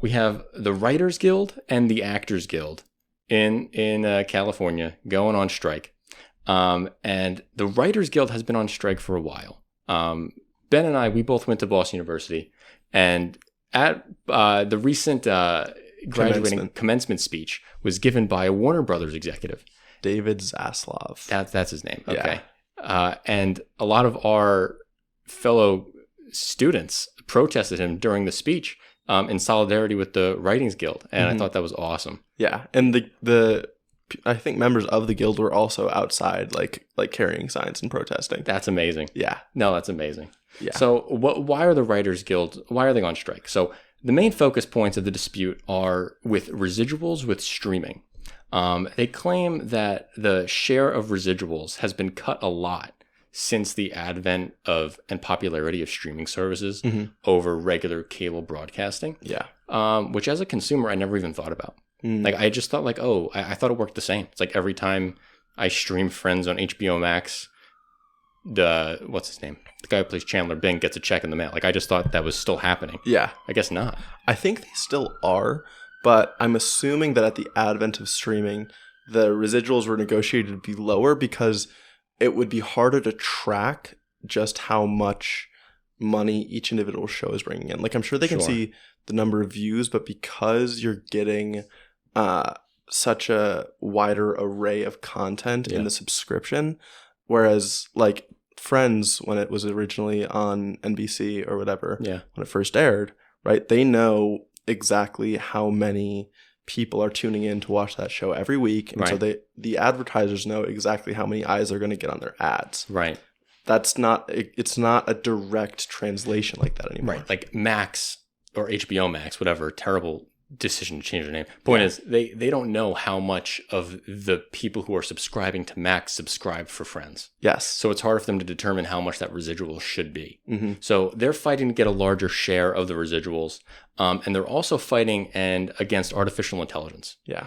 We have the Writers Guild and the Actors Guild in California going on strike. And the Writers Guild has been on strike for a while. Ben and I, we both went to Boston University, and at the recent graduating commencement speech was given by a Warner Brothers executive. David Zaslav. That's his name. Okay. Yeah. And a lot of our fellow students protested him during the speech in solidarity with the Writings Guild. And I thought that was awesome. Yeah. And the I think members of the guild were also outside, like carrying signs and protesting. That's amazing. Yeah. No, that's amazing. Yeah. So why are the Writers Guild, why are they on strike? So the main focus points of the dispute are with residuals with streaming. They claim that the share of residuals has been cut a lot since the advent of and popularity of streaming services over regular cable broadcasting. Yeah. Which as a consumer, I never even thought about. Like I just thought I thought it worked the same. It's like every time I stream Friends on HBO Max, what's his name? The guy who plays Chandler Bing gets a check in the mail. Like I just thought that was still happening. Yeah. I guess not. I think they still are, but I'm assuming that at the advent of streaming, the residuals were negotiated to be lower because it would be harder to track just how much money each individual show is bringing in. Like I'm sure they can see the number of views, but because you're getting such a wider array of content in the subscription, whereas like Friends, when it was originally on NBC or whatever, when it first aired, right, they know exactly how many people are tuning in to watch that show every week. And so the advertisers know exactly how many eyes they're going to get on their ads. Right. It's not a direct translation like that anymore. Right. Like Max or HBO Max, whatever, terrible decision to change their name. Point is, they don't know how much of the people who are subscribing to Max subscribe for Friends. Yes. So it's harder for them to determine how much that residual should be. So they're fighting to get a larger share of the residuals. And they're also fighting against artificial intelligence. Yeah.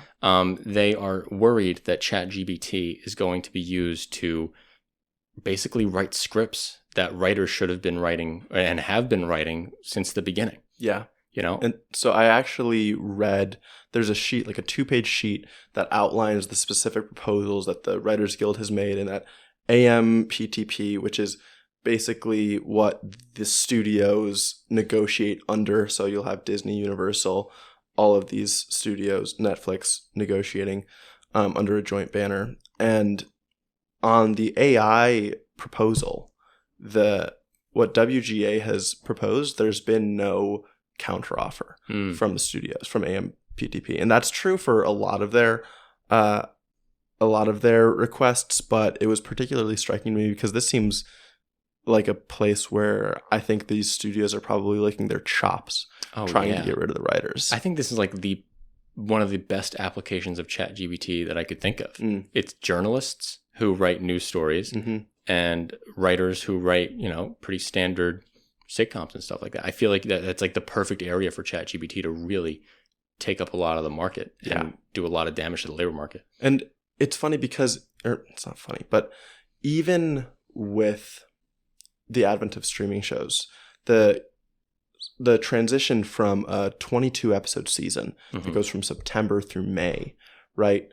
They are worried that ChatGPT is going to be used to basically write scripts that writers should have been writing and have been writing since the beginning. Yeah. You know? And so I actually read, there's a sheet, like a 2-page sheet that outlines the specific proposals that the Writers Guild has made, and that AMPTP, which is basically what the studios negotiate under. So you'll have Disney, Universal, all of these studios, Netflix negotiating under a joint banner. And on the AI proposal, what WGA has proposed, there's been no counteroffer from the studios, from AMPTP, and that's true for a lot of their requests. But it was particularly striking to me because this seems like a place where I think these studios are probably licking their chops trying to get rid of the writers. I think this is like one of the best applications of ChatGPT that I could think of. It's journalists who write news stories and writers who write, pretty standard sitcoms and stuff like that. I feel like that's like the perfect area for ChatGPT to really take up a lot of the market and do a lot of damage to the labor market. And it's funny because, or it's not funny, but even with the advent of streaming shows, the transition from a 22 episode season that goes from September through May, right?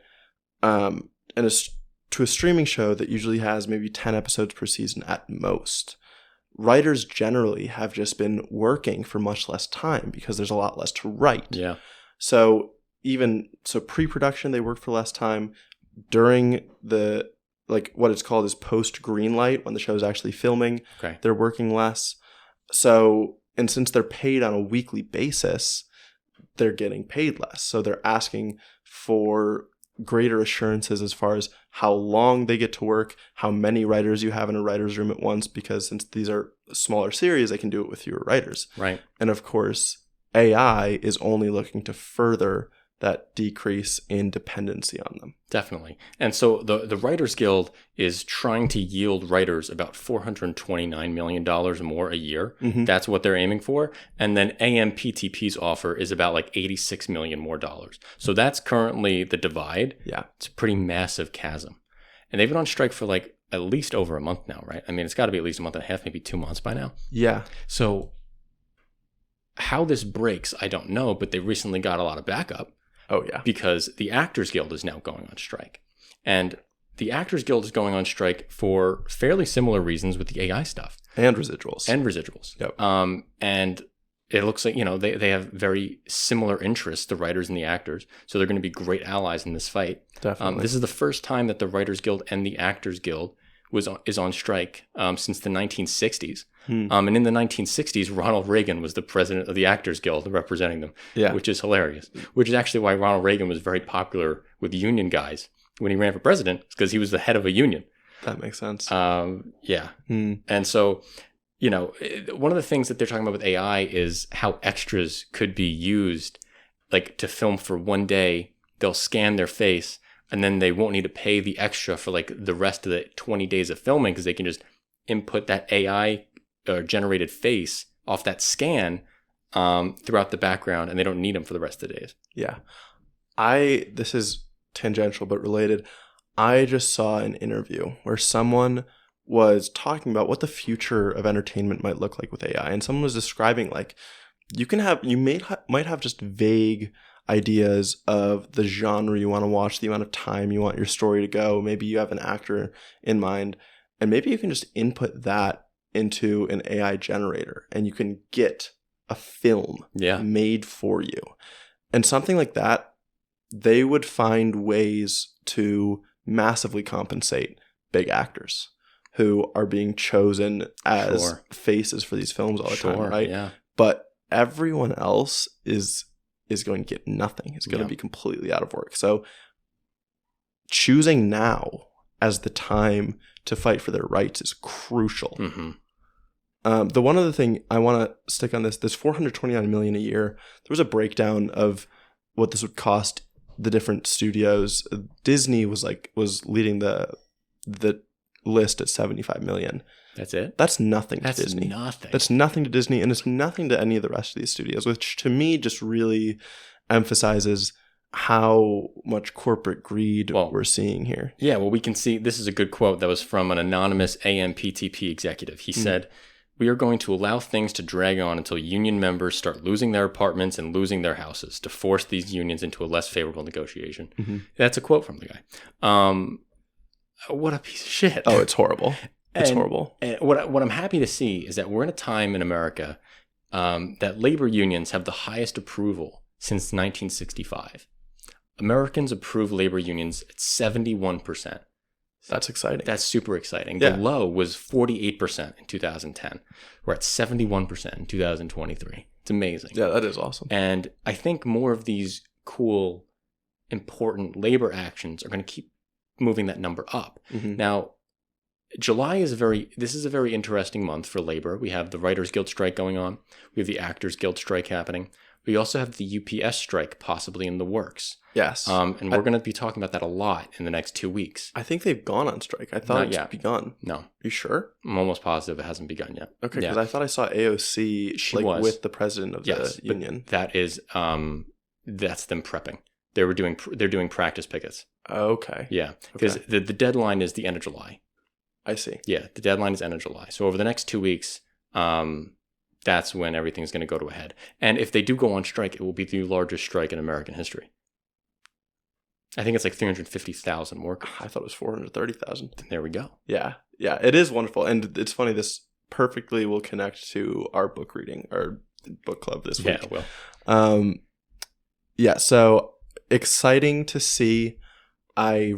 To a streaming show that usually has maybe 10 episodes per season at most. Writers generally have just been working for much less time because there's a lot less to write. Yeah. So pre-production, they work for less time. During what it's called is post-greenlight, when the show's actually filming, they're working less. So, and since they're paid on a weekly basis, they're getting paid less. So they're asking for greater assurances as far as how long they get to work, how many writers you have in a writer's room at once, because since these are smaller series, they can do it with fewer writers. Right. And of course, AI is only looking to further that decrease in dependency on them. Definitely. And so the Writers Guild is trying to yield writers about $429 million more a year. That's what they're aiming for. And then AMPTP's offer is about like $86 million more dollars. So that's currently the divide. Yeah. It's a pretty massive chasm. And they've been on strike for like at least over a month now, right? I mean, it's got to be at least a month and a half, maybe 2 months by now. Yeah. So how this breaks, I don't know, but they recently got a lot of backup. Oh, yeah. Because the Actors Guild is now going on strike. And the Actors Guild is going on strike for fairly similar reasons with the AI stuff. And residuals. Yep. And it looks like, they have very similar interests, the writers and the actors. So they're going to be great allies in this fight. Definitely. This is the first time that the Writers Guild and the Actors Guild is on strike since the 1960s. And in the 1960s, Ronald Reagan was the president of the Actors Guild representing them, which is hilarious. Which is actually why Ronald Reagan was very popular with union guys when he ran for president, because he was the head of a union. That makes sense. Yeah. And so, one of the things that they're talking about with AI is how extras could be used, like to film for one day. They'll scan their face, and then they won't need to pay the extra for like the rest of the 20 days of filming, because they can just input that AI generated face off that scan throughout the background, and they don't need them for the rest of the days. Yeah. This is tangential but related. I just saw an interview where someone was talking about what the future of entertainment might look like with AI, and someone was describing like you might have just vague ideas of the genre you want to watch, the amount of time you want your story to go. Maybe you have an actor in mind, and maybe you can just input that into an AI generator and you can get a film made for you. And something like that, they would find ways to massively compensate big actors who are being chosen as faces for these films all the time, right? Yeah. But everyone else is going to get nothing. It's going to be completely out of work. So choosing now as the time to fight for their rights is crucial. The one other thing I want to stick on this $429 million a year. There was a breakdown of what this would cost the different studios. Disney was leading the list at $75 million. That's it? That's nothing to Disney. That's nothing to Disney, and it's nothing to any of the rest of these studios, which to me just really emphasizes how much corporate greed we're seeing here. Yeah, well, we can see, this is a good quote that was from an anonymous AMPTP executive. He said, "We are going to allow things to drag on until union members start losing their apartments and losing their houses to force these unions into a less favorable negotiation." That's a quote from the guy. What a piece of shit. Oh, it's horrible. It's horrible. And what I'm happy to see is that we're in a time in America that labor unions have the highest approval since 1965. Americans approve labor unions at 71%. That's exciting. That's super exciting. The low was 48% in 2010. We're at 71% in 2023. It's amazing. Yeah, that is awesome. And I think more of these cool, important labor actions are going to keep moving that number up. Now, July is a very interesting month for labor. We have the Writers Guild strike going on. We have the Actors Guild strike happening. We also have the UPS strike possibly in the works. Yes. And we're going to be talking about that a lot in the next 2 weeks. I think they've gone on strike. I thought it's begun. No. Are you sure? I'm almost positive it hasn't begun yet. Okay, because I thought I saw AOC with the president of the union. That is, that's them prepping. They're doing practice pickets. Okay. Yeah, because the deadline is the end of July. I see. Yeah, the deadline is end of July. So over the next 2 weeks, that's when everything's going to go to a head. And if they do go on strike, it will be the largest strike in American history. I think it's like 350,000 workers. I thought it was 430,000. There we go. Yeah. Yeah, it is wonderful. And it's funny, this perfectly will connect to our book reading, our book club this week. Yeah, it will. Yeah, so exciting to see. I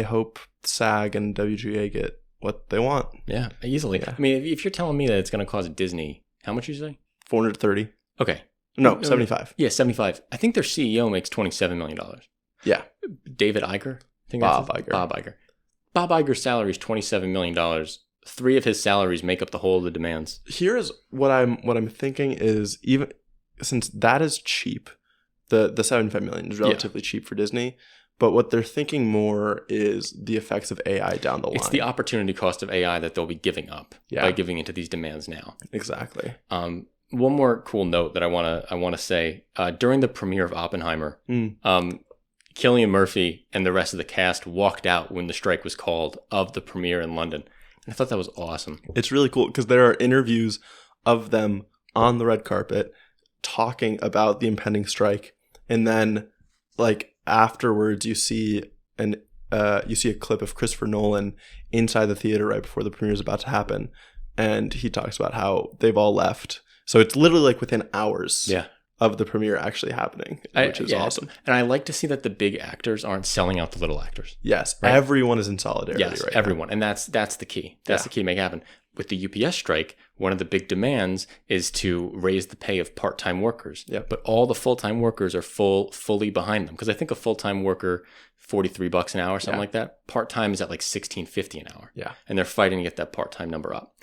hope SAG and WGA get what they want. Yeah, easily. Yeah. I mean, if you're telling me that it's going to cost Disney, how much did you say? 430. Okay. No, 75. Yeah, 75. I think their CEO makes $27 million. Yeah. David Iger? Bob Iger. Bob Iger's salary is $27 million. 3 of his salaries make up the whole of the demands. Here's what I'm thinking is, even since that is cheap, the $75 million is relatively cheap for Disney. But what they're thinking more is the effects of AI down the line. It's the opportunity cost of AI that they'll be giving up by giving into these demands now. Exactly. One more cool note that I want to say during the premiere of Oppenheimer, Cillian Murphy and the rest of the cast walked out when the strike was called of the premiere in London. And I thought that was awesome. It's really cool because there are interviews of them on the red carpet talking about the impending strike, and then like afterwards you see a clip of Christopher Nolan inside the theater right before the premiere is about to happen, and he talks about how they've all left. So it's literally like within hours of the premiere actually happening, which is awesome. And I like to see that the big actors aren't selling out the little actors. Yes, right? Everyone is in solidarity right everyone. now. And that's the key. That's the key to make it happen. With the UPS strike, one of the big demands is to raise the pay of part-time workers. Yep. But all the full-time workers are fully behind them. Because I think a full-time worker, $43 an hour, something like that. Part-time is at like $16.50 an hour. Yeah. And they're fighting to get that part-time number up.